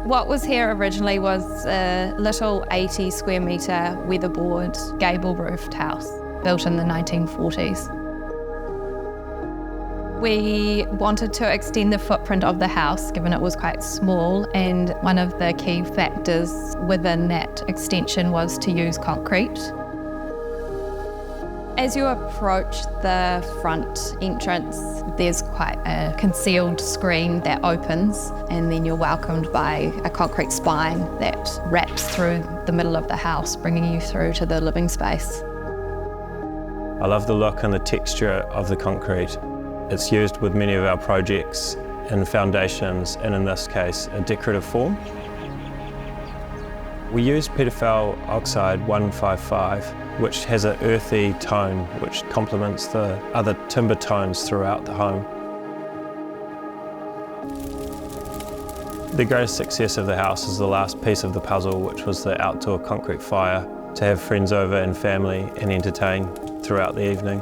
What was here originally was a little 80 square metre weatherboard gable roofed house built in the 1940s. We wanted to extend the footprint of the house given it was quite small, and one of the key factors within that extension was to use concrete. As you approach the front entrance, there's quite a concealed screen that opens, and then you're welcomed by a concrete spine that wraps through the middle of the house, bringing you through to the living space. I love the look and the texture of the concrete. It's used with many of our projects in foundations, and in this case, a decorative form. We use Pedophile Oxide 155, which has an earthy tone which complements the other timber tones throughout the home. The greatest success of the house is the last piece of the puzzle, which was the outdoor concrete fire, to have friends over and family and entertain throughout the evening.